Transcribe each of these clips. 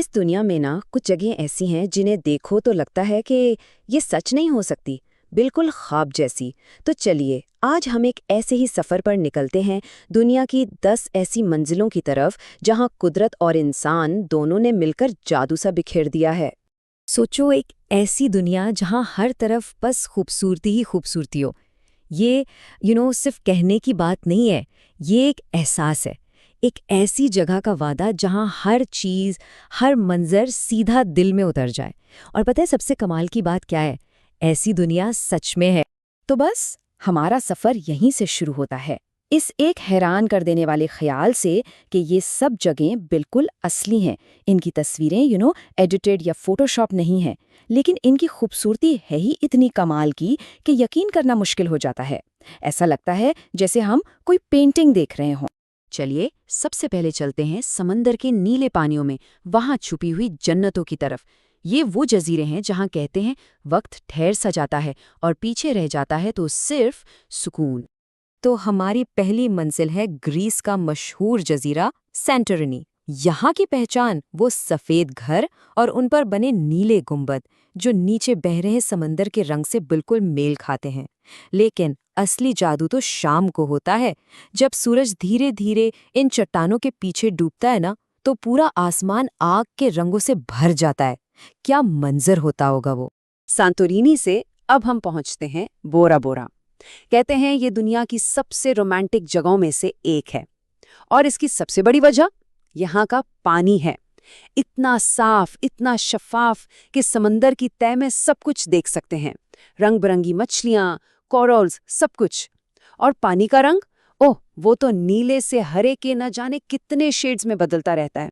इस दुनिया में ना कुछ जगहें ऐसी हैं जिन्हें देखो तो लगता है कि ये सच नहीं हो सकती, बिल्कुल ख्वाब जैसी। तो चलिए आज हम एक ऐसे ही सफ़र पर निकलते हैं, दुनिया की 10 ऐसी मंजिलों की तरफ जहां कुदरत और इंसान दोनों ने मिलकर जादू सा बिखेर दिया है। सोचो एक ऐसी दुनिया जहां हर तरफ बस खूबसूरती ही खूबसूरती हो। ये सिर्फ कहने की बात नहीं है, ये एक एहसास है। एक ऐसी जगह का वादा जहां हर चीज़, हर मंजर सीधा दिल में उतर जाए। और पता है सबसे कमाल की बात क्या है? ऐसी दुनिया सच में है। तो बस हमारा सफ़र यहीं से शुरू होता है, इस एक हैरान कर देने वाले ख्याल से कि ये सब जगहें बिल्कुल असली हैं। इनकी तस्वीरें एडिटेड या फोटोशॉप नहीं हैं, लेकिन इनकी खूबसूरती है ही इतनी कमाल की कि यकीन करना मुश्किल हो जाता है। ऐसा लगता है जैसे हम कोई पेंटिंग देख रहे हों। चलिए सबसे पहले चलते हैं समंदर के नीले पानियों में, वहां छुपी हुई जन्नतों की तरफ। ये वो जजीरे हैं जहां कहते हैं वक्त ठहर सा जाता है और पीछे रह जाता है तो सिर्फ सुकून। तो हमारी पहली मंजिल है ग्रीस का मशहूर जजीरा सैंटोरिनी। यहाँ की पहचान वो सफ़ेद घर और उन पर बने नीले गुंबद जो नीचे बह रहे समंदर के रंग से बिल्कुल मेल खाते हैं। लेकिन असली जादू तो शाम को होता है, जब सूरज धीरे धीरे इन चट्टानों के पीछे डूबता है ना, तो पूरा आसमान आग के रंगों से भर जाता है। क्या मंजर होता होगा वो। सांतोरिनी से अब हम पहुंचते हैं बोरा बोरा। कहते हैं ये दुनिया की सबसे रोमांटिक जगहों में से एक है, और इसकी सबसे बड़ी वजह यहाँ का पानी है। इतना साफ, इतना शफाफ कि समंदर की तह में सब कुछ देख सकते हैं। रंग बिरंगी मछलियाँ, कोरल्स, सब कुछ। और पानी का रंग, ओह, वो तो नीले से हरे के न जाने कितने शेड्स में बदलता रहता है।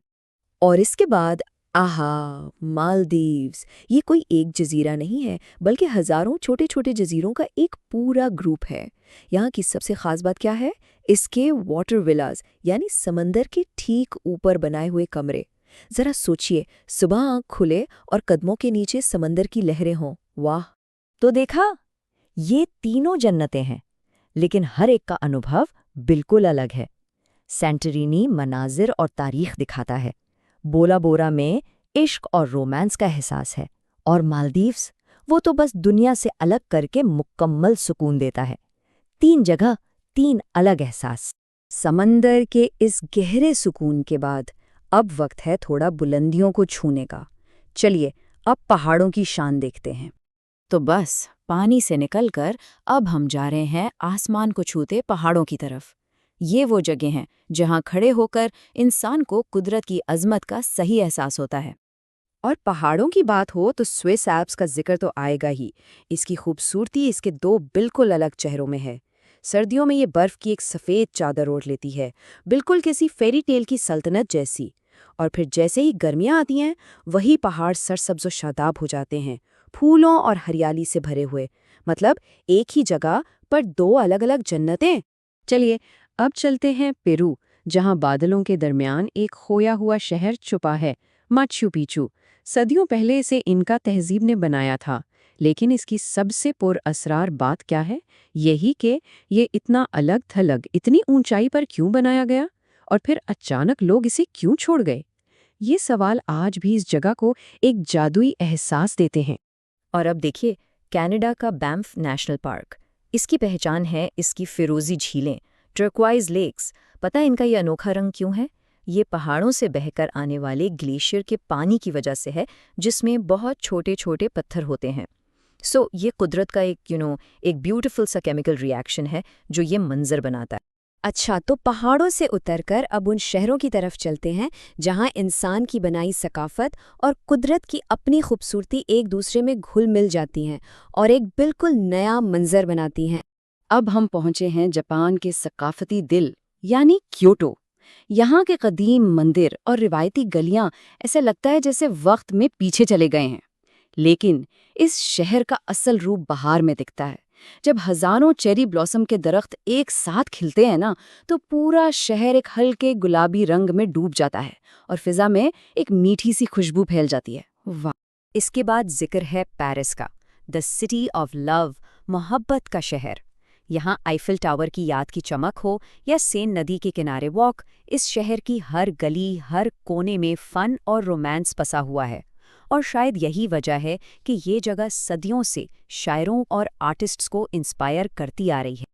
और इसके बाद आहा, मालदीव्स। ये कोई एक जजीरा नहीं है, बल्कि हजारों छोटे छोटे जजीरों का एक पूरा ग्रुप है। यहाँ की सबसे खास बात क्या है? इसके वाटर विलास, यानी समंदर के ठीक ऊपर बनाए हुए कमरे। जरा सोचिए, सुबह आँख खुले और कदमों के नीचे समंदर की लहरें हों। वाह! तो देखा, ये तीनों जन्नतें हैं, लेकिन हर एक का अनुभव बिल्कुल अलग है। सैंटोरिनी मनाजिर और तारीख दिखाता है, बोला बोरा में इश्क और रोमांस का एहसास है, और मालदीव्स वो तो बस दुनिया से अलग करके मुकम्मल सुकून देता है। तीन जगह, तीन अलग एहसास। समंदर के इस गहरे सुकून के बाद अब वक्त है थोड़ा बुलंदियों को छूने का। चलिए अब पहाड़ों की शान देखते हैं। तो बस पानी से निकलकर अब हम जा रहे हैं आसमान को छूते पहाड़ों की तरफ। ये वो जगह हैं जहां खड़े होकर इंसान को कुदरत की अजमत का सही एहसास होता है। और पहाड़ों की बात हो तो स्विस एल्प्स का जिक्र तो आएगा ही। इसकी खूबसूरती इसके दो बिल्कुल अलग चेहरों में है। सर्दियों में ये बर्फ की एक सफ़ेद चादर ओढ़ लेती है, बिल्कुल किसी फेरी टेल की सल्तनत जैसी। और फिर जैसे ही गर्मियाँ आती हैं, वही पहाड़ सरसब्ज व शादाब हो जाते हैं, फूलों और हरियाली से भरे हुए। मतलब एक ही जगह पर दो अलग अलग जन्नतें। चलिए अब चलते हैं पेरू, जहां बादलों के दरमियान एक खोया हुआ शहर छुपा है, माचू पिचू। सदियों पहले इसे इनका तहजीब ने बनाया था, लेकिन इसकी सबसे पुरअसरार बात क्या है? यही कि ये इतना अलग थलग, इतनी ऊंचाई पर क्यों बनाया गया, और फिर अचानक लोग इसे क्यों छोड़ गए? ये सवाल आज भी इस जगह को एक जादुई एहसास देते हैं। और अब देखिए, कनाडा का बैंफ नेशनल पार्क। इसकी पहचान है इसकी फिरोजी झीलें, टर्क्वाइज लेक्स। पता है इनका ये अनोखा रंग क्यों है? ये पहाड़ों से बहकर आने वाले ग्लेशियर के पानी की वजह से है, जिसमें बहुत छोटे छोटे पत्थर होते हैं। ये कुदरत का एक ब्यूटीफुल सा केमिकल रिएक्शन है जो ये मंजर बनाता है। अच्छा, तो पहाड़ों से उतरकर अब उन शहरों की तरफ चलते हैं जहां इंसान की बनाई सकाफत और कुदरत की अपनी खूबसूरती एक दूसरे में घुल मिल जाती हैं और एक बिल्कुल नया मंजर बनाती हैं। अब हम पहुंचे हैं जापान के सकाफती दिल, यानी क्योटो। यहाँ के कदीम मंदिर और रिवायती गलियां ऐसे लगता है जैसे वक्त में पीछे चले गए हैं। लेकिन इस शहर का असल रूप बहार में दिखता है। जब हजारों चेरी ब्लॉसम के दरख्त एक साथ खिलते हैं ना, तो पूरा शहर एक हल्के गुलाबी रंग में डूब जाता है और फिजा में एक मीठी सी खुशबू फैल जाती है। वाह! इसके बाद जिक्र है पेरिस का, द सिटी ऑफ लव, मोहब्बत का शहर। यहाँ आईफिल टावर की याद की चमक हो या सेन नदी के किनारे वॉक, इस शहर की हर गली, हर कोने में फन और रोमांस बसा हुआ है। और शायद यही वजह है कि ये जगह सदियों से शायरों और आर्टिस्ट्स को इंस्पायर करती आ रही है।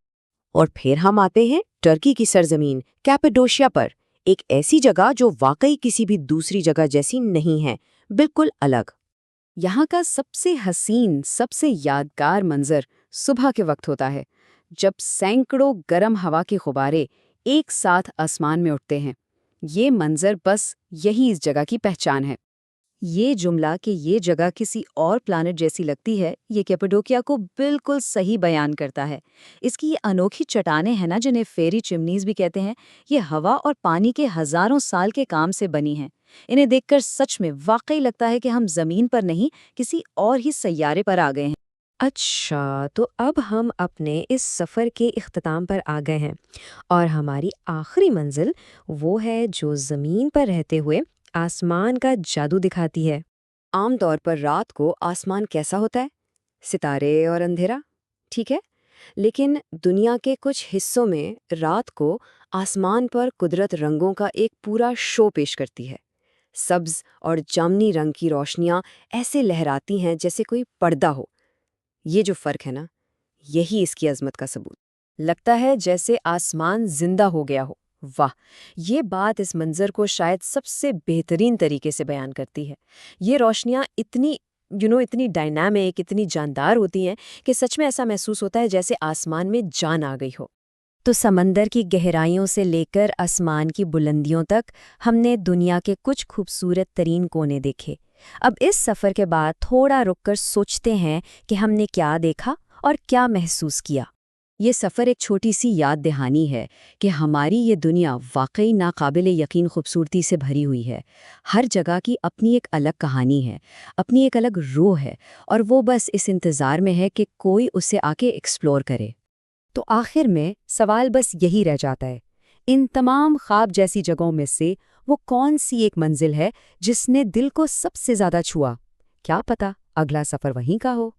और फिर हम आते हैं टर्की की सरजमीन कैपेडोशिया पर, एक ऐसी जगह जो वाकई किसी भी दूसरी जगह जैसी नहीं है, बिल्कुल अलग। यहाँ का सबसे हसीन, सबसे यादगार मंजर सुबह के वक्त होता है, जब सैकड़ों गर्म हवा के गुब्बारे एक साथ आसमान में उठते हैं। ये मंजर बस यही इस जगह की पहचान है। ये जुमला कि ये जगह किसी और प्लानेट जैसी लगती है, ये कैपेडोकिया को बिल्कुल सही बयान करता है। इसकी ये अनोखी चट्टानें हैं ना, जिन्हें फेरी चिमनीज भी कहते हैं, ये हवा और पानी के हजारों साल के काम से बनी हैं। इन्हें देखकर सच में वाकई लगता है कि हम जमीन पर नहीं, किसी और ही सैयारे पर आ गए हैं। अच्छा, तो अब हम अपने इस सफ़र के इख्तिताम पर आ गए हैं और हमारी आखिरी मंजिल वो है जो ज़मीन पर रहते हुए आसमान का जादू दिखाती है। आमतौर पर रात को आसमान कैसा होता है? सितारे और अंधेरा, ठीक है। लेकिन दुनिया के कुछ हिस्सों में रात को आसमान पर कुदरत रंगों का एक पूरा शो पेश करती है। सब्ज और जामनी रंग की रोशनियां ऐसे लहराती हैं जैसे कोई पर्दा हो। ये जो फर्क है ना, यही इसकी अजमत का सबूत। लगता है जैसे आसमान जिंदा हो गया हो। वाह, ये बात इस मंजर को शायद सबसे बेहतरीन तरीके से बयान करती है। ये रोशनियां इतनी इतनी डायनामिक, इतनी जानदार होती हैं कि सच में ऐसा महसूस होता है जैसे आसमान में जान आ गई हो। तो समंदर की गहराइयों से लेकर आसमान की बुलंदियों तक हमने दुनिया के कुछ खूबसूरत तरीन कोने देखे। अब इस सफ़र के बाद थोड़ा रुककर सोचते हैं कि हमने क्या देखा और क्या महसूस किया। ये सफ़र एक छोटी सी याद दहानी है कि हमारी ये दुनिया वाकई नाकाबिले यकीन खूबसूरती से भरी हुई है। हर जगह की अपनी एक अलग कहानी है, अपनी एक अलग रूह है, और वो बस इस इंतज़ार में है कि कोई उसे आके एक्सप्लोर करे। तो आखिर में सवाल बस यही रह जाता है, इन तमाम ख्वाब जैसी जगहों में से वो कौन सी एक मंजिल है जिसने दिल को सबसे ज़्यादा छुआ? क्या पता अगला सफ़र वहीं का हो।